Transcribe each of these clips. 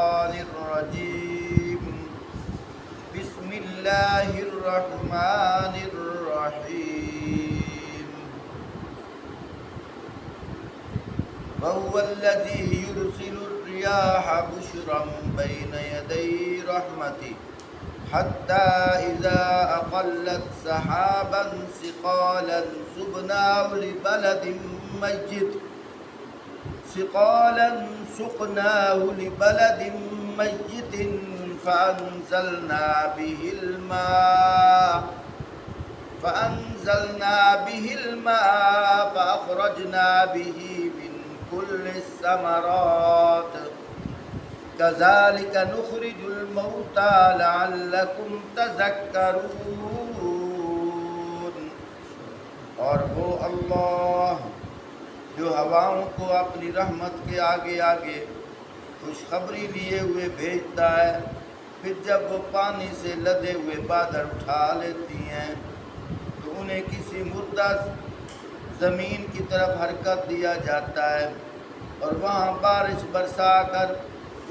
الشيطان الرجيم بسم الله الرحمن الرحيم وهو الذي يرسل الرياح بشرا بين يدي رحمته حتى إذا أقلت سحابا ثقالا سقناه لبلد ميت فأنزلنا به الماء فأخرجنا به من كل الثمرات كذلك نخرج الموتى لعلكم تذكرون۔ اور وہ اللہ جو ہواؤں کو اپنی رحمت کے آگے آگے خوشخبری لیے ہوئے بھیجتا ہے، پھر جب وہ پانی سے لدے ہوئے بادل اٹھا لیتی ہیں تو انہیں کسی مردہ زمین کی طرف حرکت دیا جاتا ہے، اور وہاں بارش برسا کر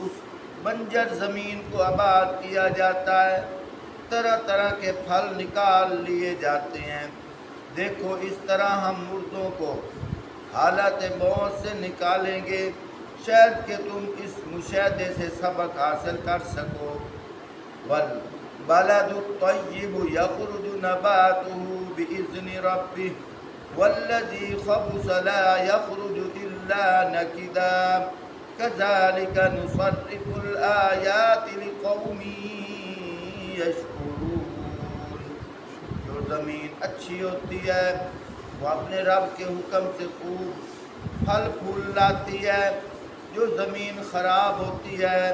اس بنجر زمین کو آباد کیا جاتا ہے، طرح طرح کے پھل نکال لیے جاتے ہیں۔ دیکھو اس طرح ہم مردوں کو حالت موت سے نکالیں گے، شاید کہ تم اس مشاہدے سے سبق حاصل کر سکو۔ والبلد الطیب یخرج نباته بإذن ربه والذی خبث لا یخرج الا نکدا كذلك نصرف الآیات لقوم یشکرون۔ جو زمین اچھی ہوتی ہے وہ اپنے رب کے حکم سے خوب پھل پھول لاتی ہے، جو زمین خراب ہوتی ہے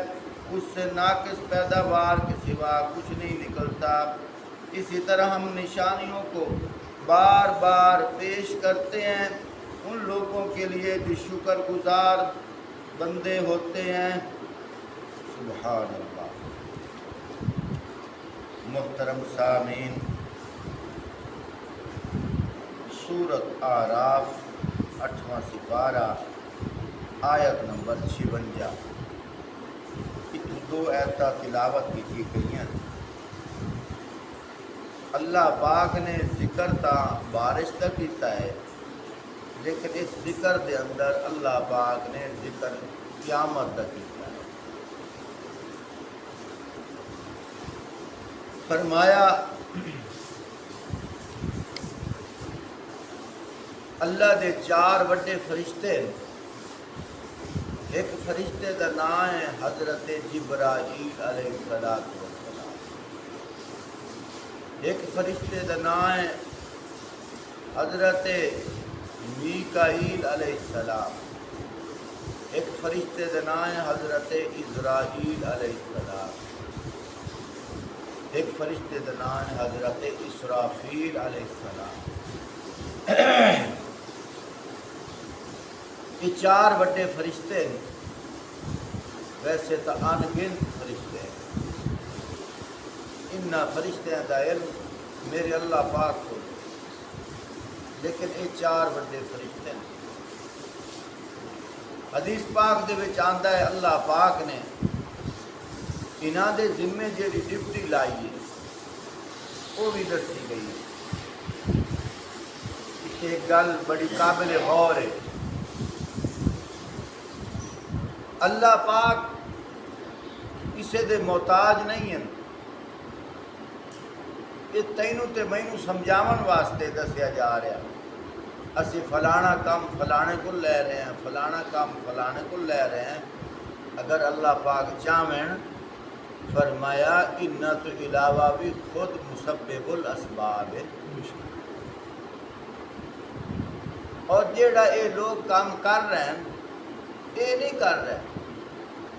اس سے ناقص پیداوار کے سوا کچھ نہیں نکلتا۔ اسی طرح ہم نشانیوں کو بار بار پیش کرتے ہیں ان لوگوں کے لیے جو شکر گزار بندے ہوتے ہیں۔ سبحان اللہ۔ محترم سامعین، سورۃ اعراف 8واں سپارہ آیت نمبر 56 دو ایتہ تلاوت کی گئی ہیں۔ اللہ پاک نے ذکر تا بارش تک کیتا ہے، لیکن اس ذکر دے اندر اللہ پاک نے ذکر قیامت تک کیتا ہے۔ فرمایا اللہ دے 4 بڑے فرشتے، ایک فرشتے کا نام ہے حضرت جبرائیل علیہ السلام، ایک فرشتے کا نام ہے حضرت میکائیل علیہ السلام، ایک فرشتے کا نام ہے حضرت اسرائیل علیہ السلام، ایک فرشتے کا نام ہے حضرت اسرافیل علیہ السلام۔ یہ 4 بڑے فرشتے ہیں، ویسے تو ان گنت فرشتے ہیں۔ ان فرشتوں کا علم میرے اللہ پاک کو، لیکن یہ 4 بڑے فرشتے ہیں۔ حدیث پاک دے وچ آندا ہے اللہ پاک نے انہاں دے ذمے جیڑی ڈیوٹی لائی ہے وہ بھی دسی گئی ہے۔ ایک گل بڑی قابل غور ہے، اللہ پاک کسی دے محتاج نہیں ہیں۔ یہ تینوں تے مینوں سمجھاون واسطے دسیا جا رہا، اسی فلانا کام فلانے کو لے رہے ہیں، فلانا کام فلانے کو لے رہے ہیں۔ اگر اللہ پاک چاہیں فرمایا ان تو علاوہ بھی خود مسبب الاسباب ہے، اور جیڑا یہ لوگ کام کر رہے ہیں یہ نہیں کر رہے،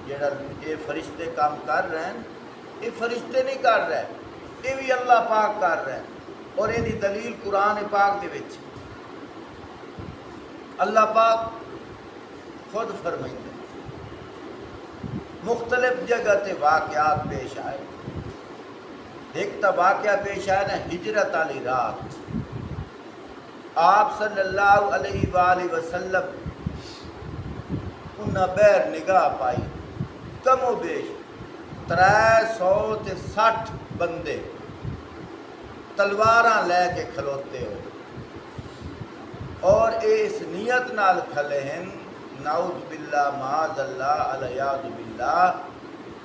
جیڑا یہ فرشتے کام کر رہے ہیں یہ فرشتے نہیں کر رہے، یہ بھی اللہ پاک کر رہے ہیں۔ اور یہ دلیل قرآن پاک دے وچ اللہ پاک خود فرمائیں، مختلف جگہ تے واقعات پیش آئے۔ ایک تا واقعہ پیش آیا نا ہجرت والی رات، آپ صلی اللہ علیہ وآلہ وسلم انہاں بیر نگاہ پائی کم و بیش 360 بندے تلواراں لے کے کھلوتے ہو، اور اس نیت نال کھلے ہیں نعوذ باللہ معاذ اللہ علیاذ باللہ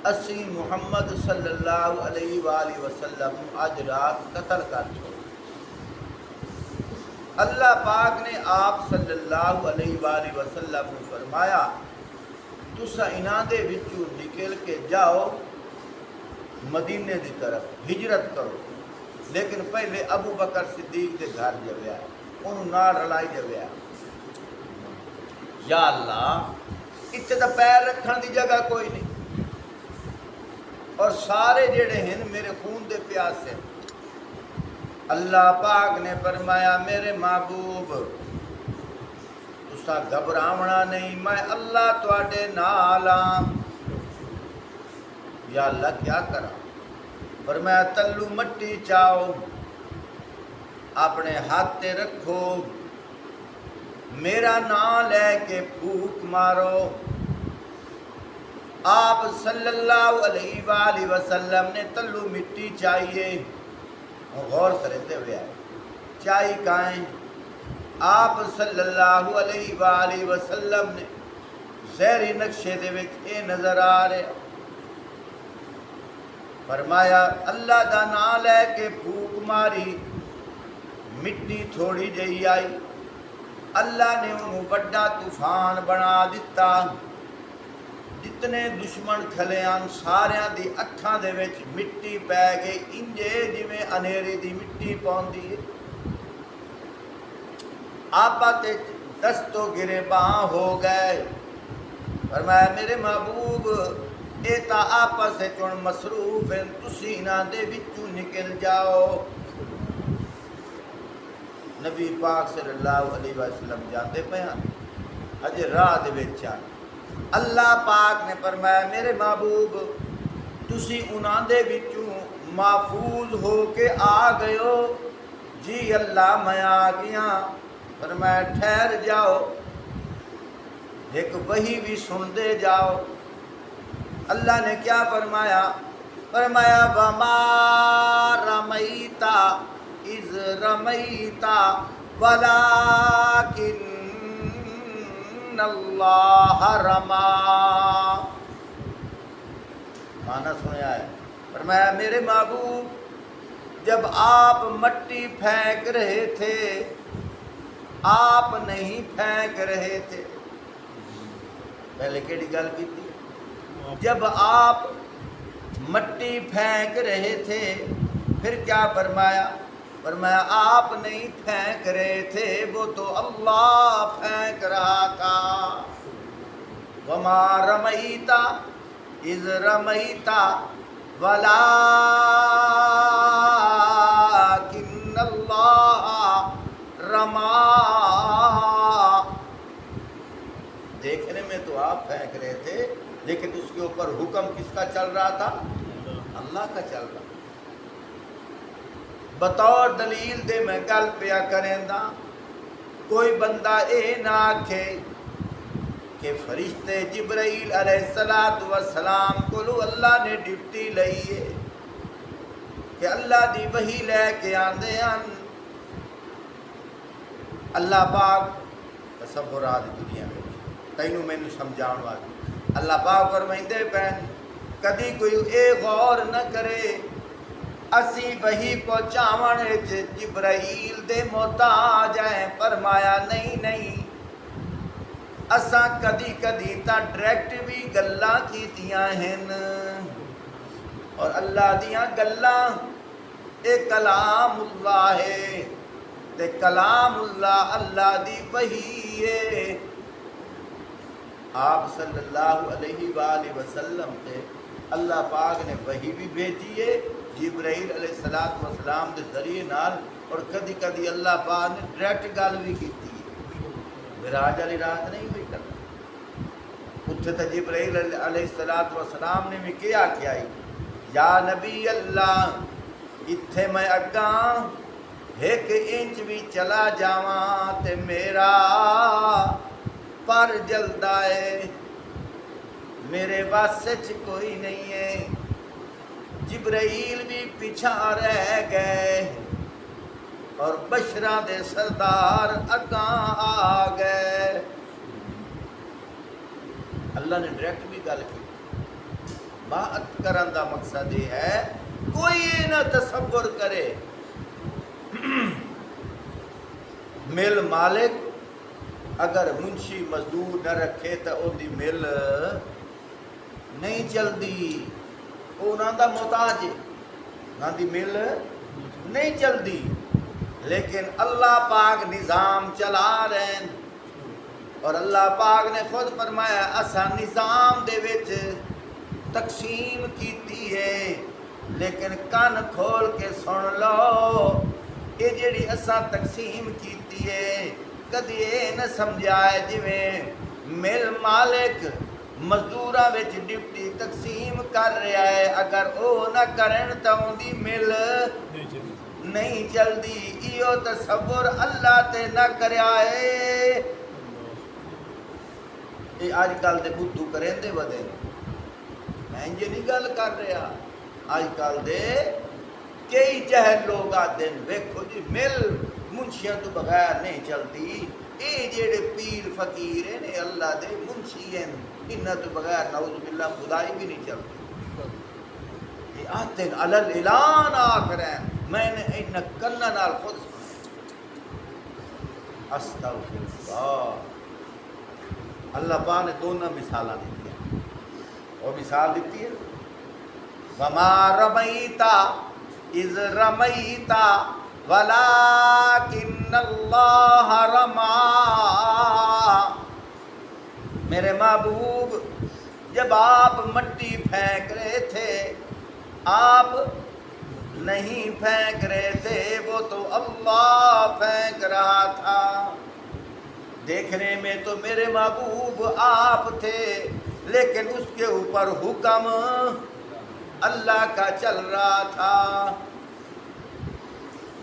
اسی محمد صلی اللہ علیہ وآلہ وسلم آج رات قتل کر چھوڑ۔ اللہ پاک نے آپ صلی اللہ علیہ وآلہ وسلم نے فرمایا تسا انہاں دے وچوں نکل کے جاؤ مدینے دی طرف ہجرت کرو، لیکن پہلے ابو بکر صدیق دے گھر جویا انہوں نال رلائی جویا۔ یا اللہ اتنے تو پیر رکھن دی جگہ کوئی نہیں، اور سارے جڑے ہیں میرے خون دے پیاسے۔ اللہ پاک نے فرمایا میرے محبوب تسا گھبراونا نہیں، میں اللہ تواڈے نال ہاں۔ یا اللہ کیا کرا؟ فرمایا تلو مٹی چاؤ، اپنے ہاتھ تے رکھو، میرا نام لے کے پھوک مارو۔ آپ صلی اللہ علیہ وآلہ وسلم نے تلو مٹی چاہیے، غور کرتے ہوئے چاہی کائیں؟ آپ صلی اللہ علیہ وآلہ وسلم نے زہری نقشے دے وچ اے نظر آ رہے، فرمایا اللہ دا نام لے کے پھوک ماری، مٹی تھوڑی جہی آئی، اللہ نے انہوں بڑا طوفان بنا دیتا، جتنے دشمن کھلیان ساریاں دی اکھاں دے وچ مٹی پے گئی، انجے جویں انیری دی مٹی پوندی ہے۔ آپا تے دستو گریباں ہو گئے۔ فرمایا میرے محبوب اے تا آپس سے چون مصروف ہیں، تسی انہاں دے وچوں نکل جاؤ۔ نبی پاک صلی اللہ علیہ وسلم جاتے پہ ہیں اجے راہ دے وچ آن۔ اللہ پاک نے فرمایا میرے محبوب تسی انہاں دے وچوں محفوظ ہو کے آ گئے ہو؟ جی اللہ میں آ گیا۔ فرمایا ٹھہر جاؤ، ایک وحی بھی سن دے جاؤ۔ اللہ نے کیا فرمایا؟ فرمایا وما رمیتا اذ رمیتا ولکن اللہ رما۔ معنی سنیا ہے؟ فرمایا میرے محبوب جب آپ مٹی پھینک رہے تھے آپ نہیں پھینک رہے تھے۔ پہلے کیڑی گل کی تھی؟ جب آپ مٹی پھینک رہے تھے پھر کیا فرمایا؟ فرمایا آپ نہیں پھینک رہے تھے، وہ تو اللہ پھینک رہا تھا۔ وما رمیتا اذ رمیتا ولکن اللہ رما۔ دیکھنے میں تو آپ پھینک رہے تھے، لیکن اس کے اوپر حکم کس کا چل رہا تھا؟ اللہ کا چل رہا۔ بطور دلیل دے میں گل پیا کریں دا، کوئی بندہ اے نہ آکھے کہ فرشتے جبرائیل علیہ السلام کو اللہ نے ڈیوٹی لئی ہے کہ اللہ دی وحی لے کے آندے ہیں۔ اللہ پاک تصورات دنیا میں تینوں میں نے سمجھاؤں والی اللہ پاک فرمائندے پہن کدی کوئی اے غور نہ کرے اسی وحی پہنچاون وچ جبرائیل دے محتاج ہیں۔ فرمایا نہیں اساں کدی کدی تا ڈائریکٹ بھی گلاں کیتیاں ہیں، اور اللہ دیاں گلاں اے کلام اللہ ہے، تے کلام اللہ اللہ دی وحی ہے۔ آپ صلی اللہ علیہ وآلہ وسلم تے اللہ پاک نے وحی بھی بھیجی ہے جبرائیل علیہ السلام دے ذریعے نال، اور کدی کدی اللہ پاک نے ڈائریکٹ گل بھی کیتی ہے۔ معراج والی رات نہیں ہوئی کرنا اتھے تے جبرائیل علیہ السلام نے بھی کیا کیا ہے؟ یا نبی اللہ اتھے میں اگاں ایک انچ بھی چلا جاواں تے میرا پر جلدا ہے، میرے واسطے کوئی نہیں ہے. جبرائیل بھی پیچھا رہ گئے اور بشراں دے سردار اگاں آ گئے. اللہ نے ڈائریکٹ بھی گل کی. بات کرن دا مقصد یہ ہے کوئی یہ نہ تصور کرے مل مالک اگر منشی مزدور نہ رکھے تو ان دی مل نہیں چلدی. وہ انہاں دا محتاج ہے, انہاں دی مل نہیں چلدی. لیکن اللہ پاک نظام چلا رہے ہیں اور اللہ پاک نے خود فرمایا اسا نظام دے وچ تقسیم کیتی ہے. لیکن کان کھول کے سن لو, یہ جڑی اسا تقسیم کیتی ہے کدی یہ نہ سمجھائے جویں مل مالک مزدوراں وچ ڈپٹی تقسیم کر رہا ہے, اگر او نہ کرن تو ان دی مل نہیں چلدی. ایو تصور اللہ تے نہ کریا ہے. یہ آج کل دے بدھو کریندے ودے, میں انج نہیں گل کر رہا. آج کل دے کئی جہل لوگ آتے ہیں ویکھو جی مل منشیاں تو بغیر نہیں چلتی. اے جڑے پیر فقیر ہیں اللہ دے منشی ہیں, انہاں تو بغیر نعوذ باللہ خدائی بھی نہیں چلتی. یہ آتے ہیں علل اعلان آخر ہیں, میں نے ان کنہ نال خود استغفر اللہ. اللہ پاک نے دونوں مثالیں دیتی ہیں. اور مثال دیتی ہے وما رمیتا اذ رمیتا ولکن اللہ رما. میرے محبوب جب آپ مٹی پھینک رہے تھے آپ نہیں پھینک رہے تھے, وہ تو اللہ پھینک رہا تھا. دیکھنے میں تو میرے محبوب آپ تھے لیکن اس کے اوپر حکم اللہ کا چل رہا تھا.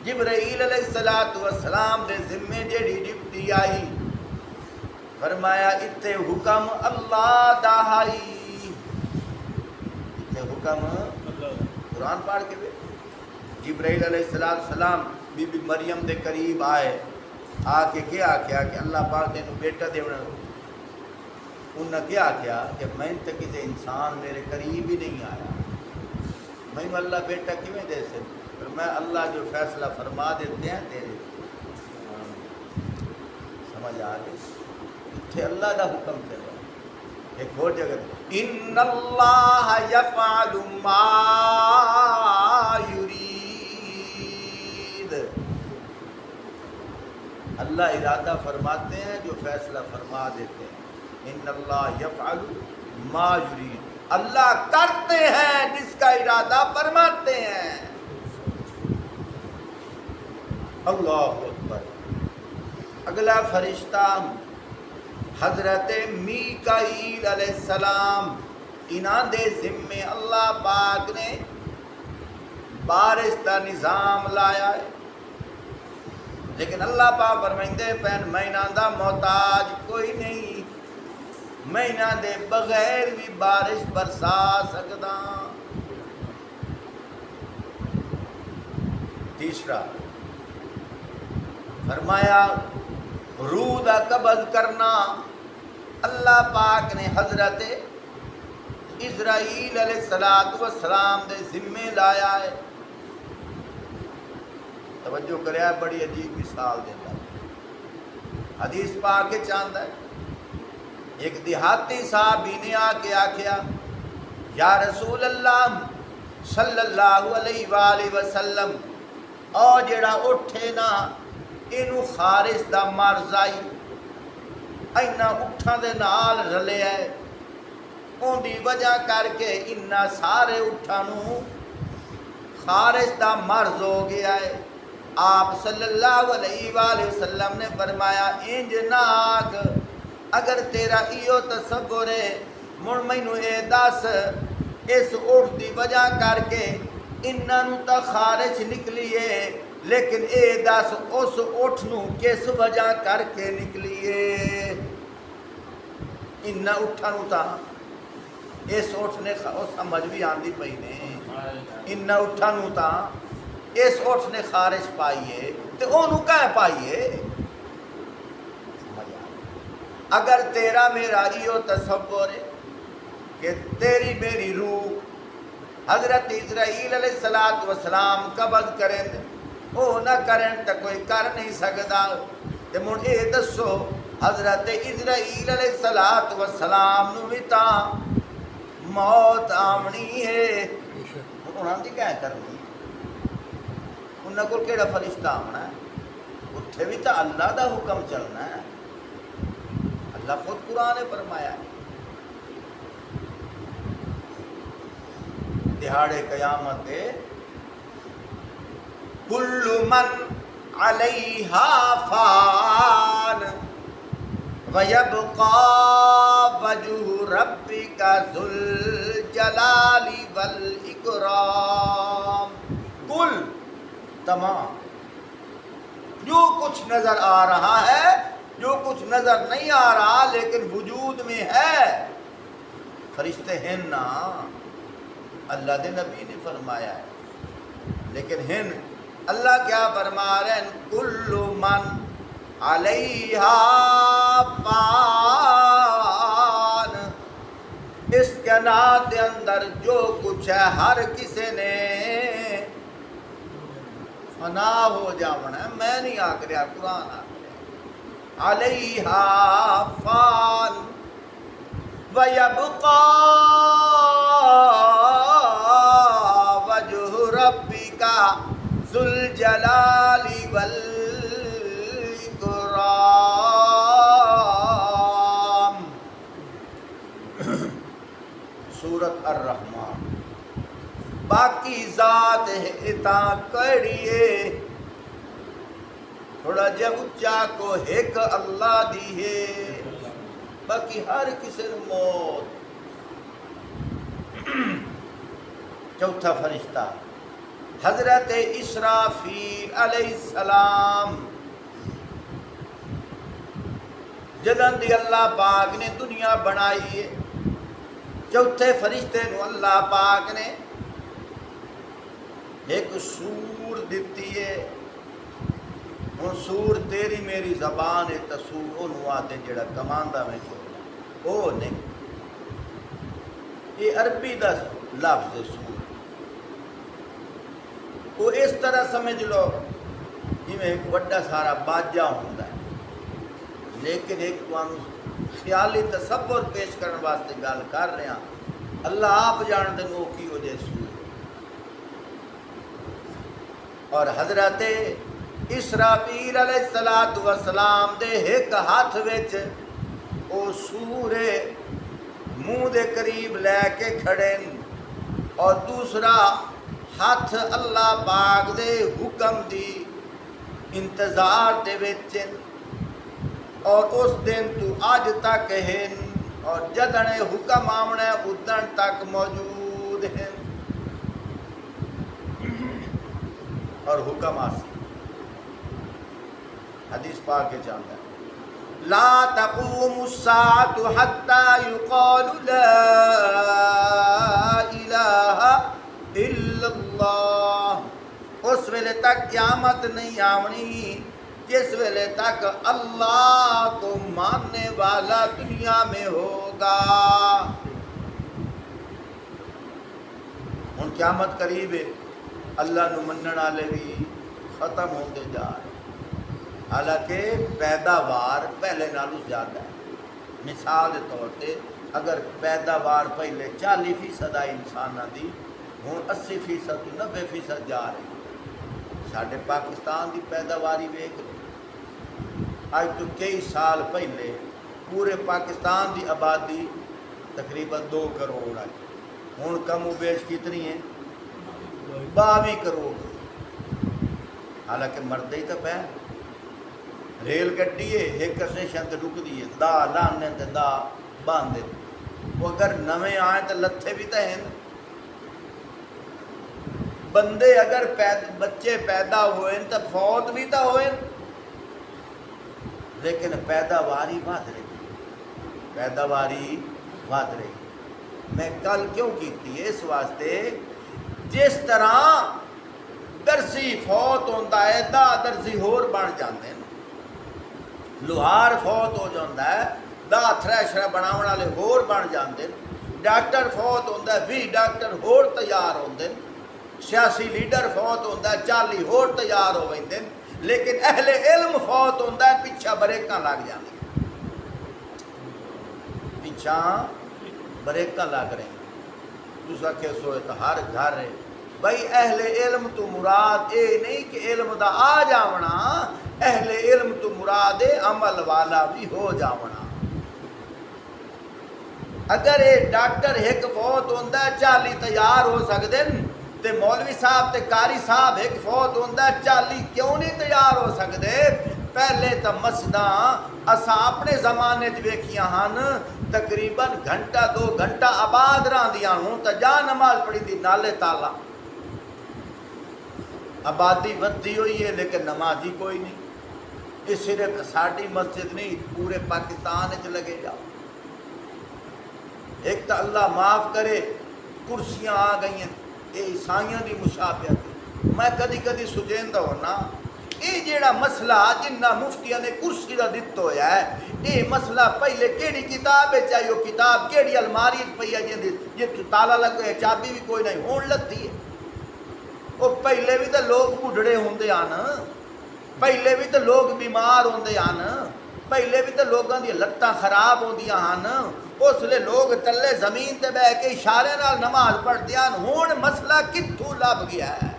جبرائیل علیہ السلام دے ذمے جیڑی ڈپٹی آئی فرمایا اتے حکم اللہ دا ہائی. اتے حکم قرآن پڑھ کے جبرائیل علیہ السلام بی بی مریم دے قریب آئے, آ کے کیا آکھیا کہ اللہ پاک نے بیٹا دیونا. انہوں نے کیا آکھیا کہ میں تو کسی انسان میرے قریب ہی نہیں آیا, میں اللہ بیٹا کیویں دے سے. پھر میں اللہ جو فیصلہ فرما دیتے ہیں تیرے سمجھ آ گئی. اتنے اللہ دا حکم چل رہا. ایک اور جگہ ان اللہ یفعل ما یرید, اللہ ارادہ فرماتے ہیں جو فیصلہ فرما دیتے ہیں. ان اللہ یفعل ما یرید, اللہ کرتے ہیں جس کا ارادہ فرماتے ہیں. اللہ اکبر. اگلا فرشتہ حضرت میکائیل علیہ السلام, انہاں دے ذمے اللہ پاک نے بارش کا نظام لایا ہے. لیکن اللہ پاک فرمائندے پین میں انہاں دا محتاج کوئی نہیں, میں انہاں دے بغیر بھی بارش برسا سکدا. تیسرا فرمایا روح دا قبض کرنا اللہ پاک نے حضرت اسرائیل علیہ السلام دے ذمے لایا ہے. توجہ کریا, بڑی عجیب مثال دیتا. حدیث پاک کے چاند ہے ایک دیہاتی صحابی نے آ کے آکھیا یا رسول اللہ صلی اللہ علیہ وآلہ وسلم, او جڑا اٹھے نا اینو خارش دا مرض آئی, اینا اٹھاں دے نال رلے ہے, اون دی وجہ کر کے انہاں سارے اٹھاں نو خارش دا مرض ہو گیا ہے. آپ صلی اللہ علیہ وآلہ وسلم نے فرمایا انج نہ آکھ, اگر تیرا ایو تصور ہے مڑ مینو اے دس اس اٹھ دی وجہ کر کے انہاں نو تا خارش نکلی ہے, لیکن اے دس اس اٹھ نو کس وجہ کر کے نکلی ہے. انہاں اٹھاں نو تا اس اٹھ نے سمجھ بھی آندی پئی نے ان اٹھا نو تاں اس اٹھ نے خارش پائیے تے اونوں کہہ پائیے سمجھ آ اگر تیرا میرا ایو تصور ہے کہ تیری میری روح حضرت اسرائیل علیہ السلام قبض کریں او نہ کریں تو کوئی کر نہیں سکتا تے مڑ اے دسو حضرت اسرائیل علیہ السلام نو بھی تاں موت آمنی ہے انہاں دی کیا کرنی انہاں کول کیڑا فرشتہ آمنا ہے اتھے بھی تو اللہ دا حکم چلنا ہے اللہ خود قرآن نے فرمایا ہے دہاڑے قیامت کل من علیہا فان وَيَبْقَى وَجْهُ رَبِّكَ ذُو الْجَلَالِ وَالْإِكْرَامِ کل تمام جو کچھ نظر آ رہا ہے جو کچھ نظر نہیں آ رہا لیکن وجود میں ہے فرشتے ہیں نا اللہ دے نبی نے فرمایا ہے لیکن ہن اللہ کیا فرما رہے ہیں کل من علیہا فان اس کائنات کے اندر جو کچھ ہے ہر کسی نے فنا ہو جاونا ہے میں نہیں آکھ رہا قرآن آکھ رہا علیہا فان وَيَبْقَى وَجْهُ رَبِّكَ ذُو الْجَلَالِ وَالْإِكْرَامِ سورۃ الرحمن باقی ذات اتاں کڑیے تھوڑا جا اچا کو ایک اللہ دی ہے باقی ہر کسی موت چوتھا فرشتہ حضرت اسرافیل علیہ السلام جدن دی اللہ پاک نے دنیا بنائی ہے چوتھے فرشتے نو اللہ پاک نے ایک سور دیتی ہے ہن سور تیری میری زبان ہے تسور اونوں آتے جڑا کماندا میں چھوڑا او نہیں یہ عربی دا لفظ سور وہ اس طرح سمجھ لو جی میں ایک بڑا سارا باجا ہوندا ہے لیکن ایک تانوں خیالی تصور پیش کرنے واسطے گل کر رہے ہیں اللہ آپ جان دے نو کی ہو جائے سور اور حضرت اسرافیل علیہ السلام دے ایک ہاتھ وچ او سورے منہ دے قریب لے کے کھڑے اور دوسرا ہاتھ اللہ پاک دے حکم دی انتظار دے وچ اور اس دن تو آج تک ہیں اور جدن حکم آمنے ادن تک موجود ہیں اور حکم آسی حدیث پاک کے چاہتا ہے لا تقوم الساعة حتى يقال لا الہ الا اللہ اس ویلے تک قیامت نہیں آونی جس ویلے تک اللہ کو ماننے والا دنیا میں ہوگا ہن قیامت قریب ہے اللہ نو منن والے بھی ختم ہوتے جا رہے حالانکہ پیداوار پہلے نالوں زیادہ ہے مثال کے طور پہ اگر پیداوار پہلے 40% آئی انسانوں کی ہوں 80% 90% جا رہی ساڈے پاکستان کی پیداواری ویکھ لو اج تو کئی سال پہلے پورے پاکستان کی آبادی تقریباً 2 کروڑ ہے ہوں کم و بیش کتنی ہے 22 کروڑ حالانکہ مرد ہی تو پہ ریل گڈی ہے ایک اسٹیشن تے رکدی ہے دا لانے تے دا باندھے وہ اگر نویں آئے تو لتھے بھی تو ہیں بندے اگر بچے پیدا ہوئے تو فوت بھی تو ہوئے لیکن پیداواری بات رہی پیداواری بات رہی میں کل کیوں کیتی ہے؟ اس واسطے جس طرح درزی فوت ہوتا ہے دا درزی ہور بن جاندے ہیں، لوہار فوت ہو جاتا ہے دا تھریشر بناون والے ہور بن جاندے ہیں، ڈاکٹر فوت ہوتا ہے 20 ڈاکٹر ہور تیار ہوندے ہیں، سیاسی لیڈر فوت ہوتا ہے 40 ہور تیار ہو ویندے ہیں، لیکن اہل علم فوت ہوتا ہے پیچھا بریکاں لگ جاندی ہیں، پیچھا بریکاں لگ رہے ہیں۔ تسا کہ سوئے تو ہر گھر ہے بھائی اہل علم تو مراد اے نہیں کہ علم دا آ جاونا، اہل علم تو مراد اے عمل والا بھی ہو جاونا۔ اگر اے ڈاکٹر ایک فوت ہوتا ہے 40 تیار ہو سکتے ہیں تے مولوی صاحب تے قاری صاحب ایک فوت ہوتا ہے 40 کیوں نہیں تیار ہو سکتے؟ پہلے تو مسجداں اساں اپنے زمانے چ ویکھیاں ہن تقریباً گھنٹہ 2 گھنٹہ آباد رہندیاں ہوں تے جا نماز پڑھی دی نالے تالا، آبادی ودی ہوئی ہے لیکن نمازی کوئی نہیں۔ اس صرف ساڑی مسجد نہیں پورے پاکستان وچ لگے جا۔ ایک تو اللہ معاف کرے کرسیاں آ گئی ہیں، یہ عیسائیوں دی مشابہت۔ میں کدی کدی سجیندہ ہونا یہ جیڑا مسئلہ جنہ مفتیاں نے کرسی دا دت ہویا ہے، یہ مسئلہ پہلے کیڑی کتاب ہے چاہیے وہ کتاب کیڑی الماری پئی ہے جی تالا لگے چابی بھی کوئی نہیں ہون لگتی ہے۔ وہ پہلے بھی تو لوگ بڈھڑے ہوندے آن، پہلے بھی تو لوگ بیمار ہوندے آن، پہلے بھی تو لوگوں دی لتاں خراب ہوندیاں ہن، اس لیے لوگ تلے زمین تے بہ کے اشارے نال نماز پڑھتے ہیں۔ ہون مسئلہ کتھوں لب گیا ہے؟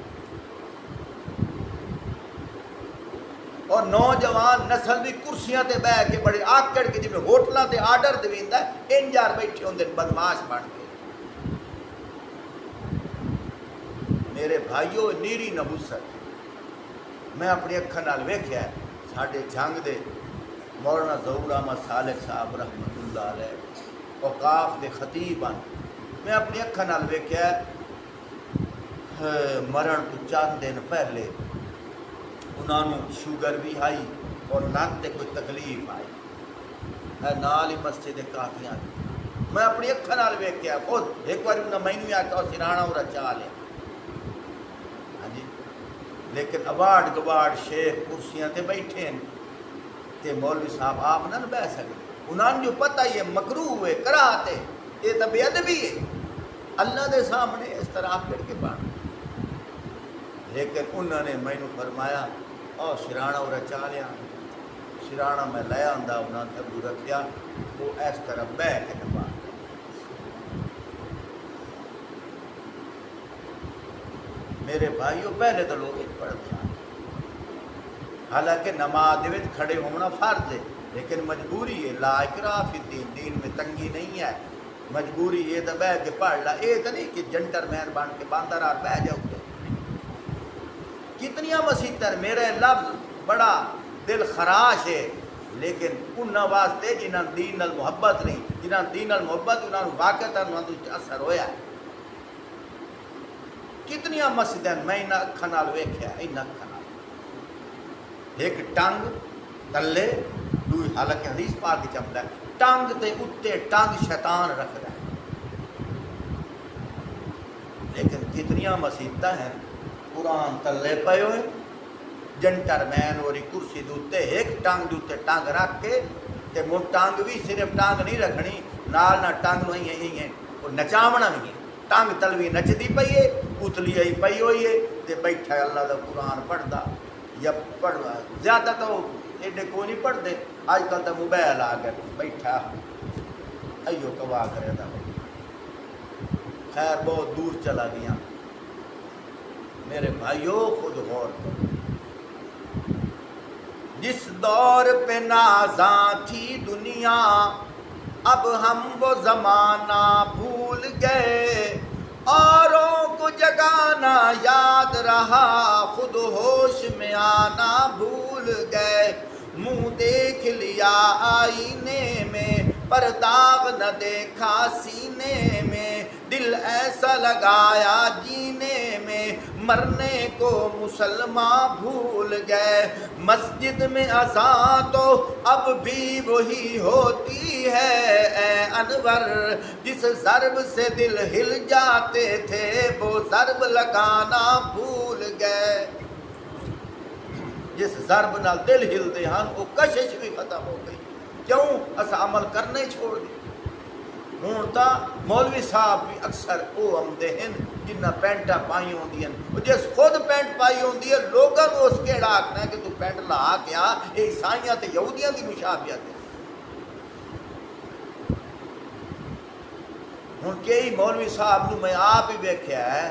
اور نوجوان نسل بھی کرسیاں تے بہ کے بڑے آکڑ کے جی ہوٹلاں تے آرڈر دویندا ہے انجار بیٹھے ہوندے بدماش بن کے۔ میرے بھائیو نیری نبوست میں اپنی اکھاں نال ویکھیا ہے، ساڈے جنگ دے مولانا ظہور احمد صالح صاحب رحمۃ اللہ علیہ اوقاف دے خطیب ہیں، میں اپنی اکھاں نال ویکھیا ہے مرن تو چند دن پہلے انہوں نے شوگر بھی آئی اور لت تے کوئی تکلیف آئی ہے نال ہی مسجد کافیاں میں اپنی اکھاں نال ویکھیا خود ایک بار انہوں مینوں آکھیا سرانا اور چا لیا ہاں جی، لیکن اوارڈ گواڑ شیخ کرسیاں تے بیٹھے ہیں تے مولوی صاحب آپ نہ بہ سکتے، انہوں نے جو پتہ ہی ہے مکروہ ہے کراہت ہے یہ تو بے ادبی ہے اللہ دے سامنے اس طرح کر کے بان، لیکن انہوں نے مینوں فرمایا اور سرانا اور چا لیا، سرانا میں لے آندا انہوں نے ابو رکھیا وہ اس طرح بہ کے نماز میرے بھائیوں پہلے تو لوگ پڑھتے ہیں، حالانکہ نماز دے وچ کھڑے ہونا فرض ہے لیکن مجبوری ہے، لا اکراہ فی الدین، دین میں تنگی نہیں ہے، مجبوری یہ تو بہ کے پڑھ لا، یہ تو نہیں کہ جنٹر مین بن کے باندر آر بہ جاؤ۔ کتنیاں مسیتر میرے لفظ بڑا دل خراش ہے لیکن انہاں واسطے جنہاں دین نال محبت نہیں، جنہاں دین نال محبت انہاں واقعتا انہاں اثر ہویا ہے۔ کتنیاں مسجدیں میں انہاں اکھاں نال ویکھیا انہاں اکھاں نال، ایک ٹنگ تلے دوئی، حالانکہ حدیث پاک چمدا ہے ٹنگ تے اتے ٹنگ شیطان رکھدا ہے، لیکن کتنیاں مسیتاں ہیں قرآن تلے پے ہوئے جنٹر مین اور کرسی دوتے ایک ٹانگ دوتے ٹانگ رکھ کے تے مو ٹانگ بھی صرف ٹانگ نہیں رکھنی نال نہ ٹانگ نہیں ہے وہ نچاونا بھی ہے، ٹانگ تلوی نچدی پئی ہے اتلی آئی پئی ہوئی ہے تے بیٹھا اللہ دا قرآن پڑھدا یا پڑھ زیادہ تو ایڈے کوئی نہیں پڑھتے، آج کل تو موبائل آ گئے بیٹھا ایو کوا کرے دا، خیر بہت دور چلا گیا۔ میرے بھائیوں خود غور کرو، جس دور پہ نازاں تھی دنیا اب ہم وہ زمانہ بھول گئے، اوروں کو جگانا یاد رہا خود ہوش میں آنا بھول گئے، منہ دیکھ لیا آئینے میں پر داغ نہ دیکھا سینے میں، دل ایسا لگایا جینے میں مرنے کو مسلمان بھول گئے، مسجد میں اذان تو اب بھی وہی ہوتی ہے اے انور، جس ضرب سے دل ہل جاتے تھے وہ ضرب لگانا بھول گئے۔ جس ضرب نال دل ہلدے ہن وہ کشش بھی ختم ہو گئی، کیوں؟ اسا عمل کرنا ہی چھوڑ دی۔ ہوں تا مولوی صاحب بھی اکثر وہ آمدے ہیں جنہ پینٹاں پائی ہوندی ہیں، وہ جس خود پینٹ پائی ہوندی ہے لوگوں کو اس کیڑا آکھنا ہے کہ تو پینٹ لا کے آ، یہ عیسائیاں تے یہودیاں دی مشابہت ہے۔ ہوں کئی مولوی صاحب نو میں آپ ہی ویکھیا ہے،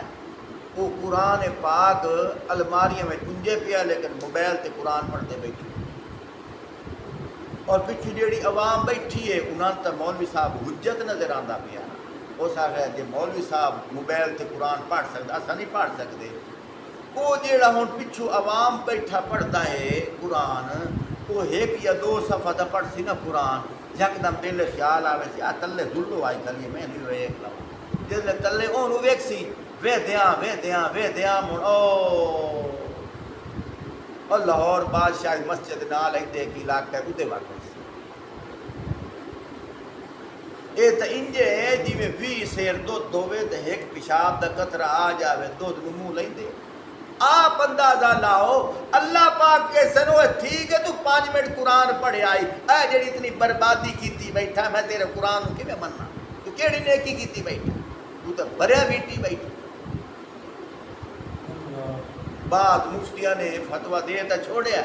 وہ قرآن پاک الماریاں میں کنجے پیا لیکن موبائل تے قرآن پڑھتے بیٹھے، اور پچھو جیڑی عوام بیٹھی ہے انہاں تے مولوی صاحب حجت نظر آندا پیا۔ اس آخر جی مولوی صاحب موبائل تے قرآن پڑھ سکتا، اسا نہیں پڑھ سکتے۔ وہ جیڑا ہوں پچھو عوام بیٹھا پڑھتا ہے قرآن، وہ ایک یا دو صفحہ دا پڑھ سی نا قرآن، یکدم دل خیال آوے سی تلے ظلو آئی کریے میں نہیں ویکھ لوں، جس لے تلے اونوں ویکھ سی وے دیاں من او لاہور بادشاہ مسجد نال ایندے کی علاقہ اودے واقع اے تے انجے جی میں 20 سیر دودھ دووے تے ایک پیشاب دا قطرہ آ جاوے دودھ نوں منہ لیندے۔ آپ اندازہ لاؤ اللہ پاک کے سنو ٹھیک ہے تو 5 منٹ قرآن پڑھے آئی، اے جڑی اتنی بربادی کیتی بیٹھا میں تیرے قرآن کی میں مننا، تو کیڑی نیکی کیتی بیٹھا، تو تے بھریا بیٹی بیٹھا۔ بعد مفتیاں نے فتویٰ دے تا چھوڑیا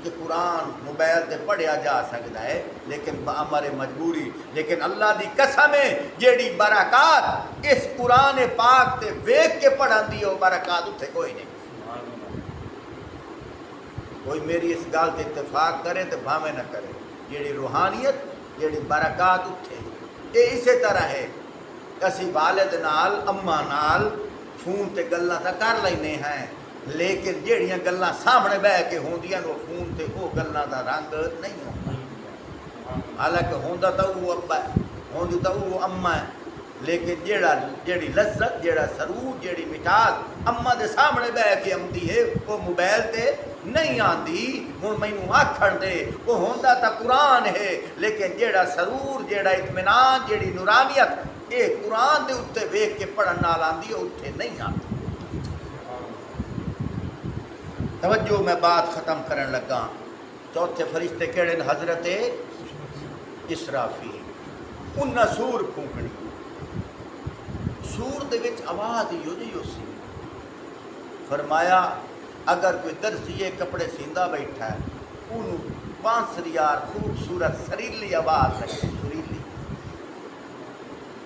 کہ قرآن موبائل تے پڑھیا جا سکتا ہے لیکن بامر مجبوری، لیکن اللہ دی قسم ہے جیڑی برکات اس قرآن پاک تے ویکھ کے پڑھن دی وہ برکات اتھے کوئی نہیں۔ کوئی میری اس گال تے اتفاق کرے تو بھاوے نہ کرے، جیڑی روحانیت جیڑی برکات اتھے یہ اسی طرح ہے۔ اسی والد نال اماں نال فون تے گلاں تا کر لینے ہیں، لیکن جیڑیاں گلاں سامنے بہ کے ہوندیاں وہ فون تے وہ گلاں دا رنگ نہیں ہوندا، حالانکہ ہوندا تا وہ ابا ہے، ہوندی تا وہ اماں ہے، لیکن جیڑی لذت جیڑا سرور جیڑی مٹھاس اماں دے سامنے بہ کے آمدی ہے وہ موبائل تے نہیں آندی۔ ہن مینوں آکھن دے وہ ہوندا تا قرآن ہے، لیکن جیڑا سرور جیڑا اطمینان جیڑی نورانیت اے قرآن دے اتنے ویکھ کے پڑھن نال آندی ہے اتنے نہیں آندی۔ توجہ میں بات ختم کرن لگا۔ چوتھے فرشتے کیڑے نے؟ حضرت اسرافیل، انہاں سور پھونکنی، سور دے وچ آواز ہی ہو سی۔ فرمایا اگر کوئی درزی کپڑے سیندا بیٹھا ہے انہوں بانسریار خوبصورت سریلی آواز لگے، سریلی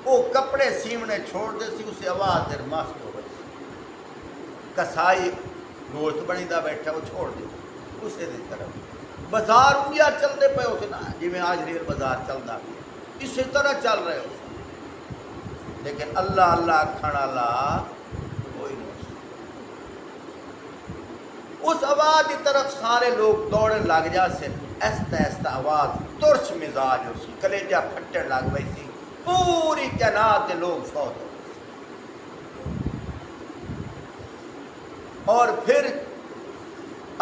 وہ کپڑے سیونے چھوڑ دے سی، اسے آواز در مست ہو گئی۔ کسائی گوشت بنی دا بیٹھا وہ چھوڑ دے اسے دی طرف۔ بازار انڈیا چلتے پے اسے نہ جی میں آج ریل بازار چلتا پہ اسی طرح چل رہے ہو، لیکن اللہ اللہ کھڑا لا کوئی نہیں۔ اس آواز کی طرف سارے لوگ دوڑ لگ جا سے، ایستا ایستا آواز ترش مزاج ہو سی، کلیجہ پھٹر لگ گئی سی، پوری کائنات کے لوگ فوت ہو گئے۔ اور پھر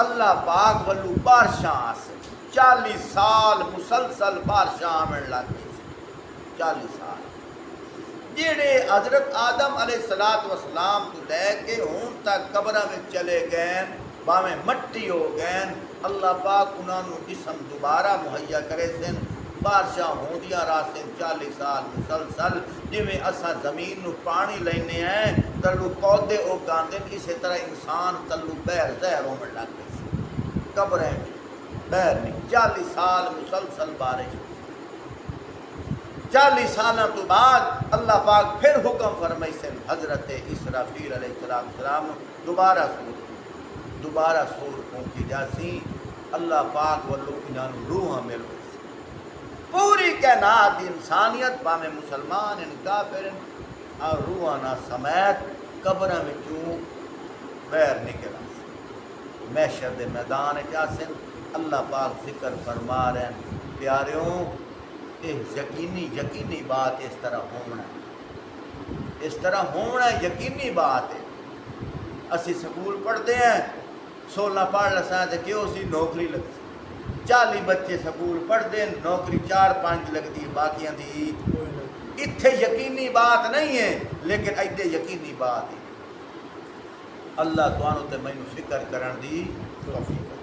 اللہ پاک ولو بارشاں سے 40 سال مسلسل بارشاں آمن لگ گئی، 40 سال جیڑے حضرت آدم علیہ السلام تو لے کے ہون تک قبرہ میں چلے گئے، باویں مٹی ہو گئے، اللہ پاک انہوں نے جسم دوبارہ مہیا کرے سن، بارشاں ہوندیاں راسن 40 سال مسلسل، جی میں اسا زمین نو پانی لینے ہیں تلو پودے اگاندے، اسی طرح انسان تلو بیر زہر ہومن لگ گئے، قبریں بیر نہیں، 40 سال مسلسل بارش۔ 40 سالوں تو بعد اللہ پاک پھر حکم فرمائی سے حضرت اسرافیل علیہ السلام دوبارہ سور پھونکی جاسی، اللہ پاک والو انہوں روح مل گئی پوری کائنات انسانیت باویں مسلمان ان کافر اور روحانہ سمیت قبروں میں کیوں بیر نکل آسن، محشر دے میدان جاسن۔ اللہ پاک ذکر فرما رہے ہیں پیاریوں، یقینی بات اس طرح ہونا ہے، اس طرح ہونا یقینی بات ہے۔ اسی سکول پڑھتے ہیں 16 پڑھ لساں تے کیوں سی نوکری لگتی 40 بچے سکول پڑھتے ہیں نوکری 4-5 لگتی ہے باقیاں دی اتھے یقینی بات نہیں ہے لیکن ایدے یقینی بات ہے اللہ توانو تے مینوں فکر کرن دی توفیق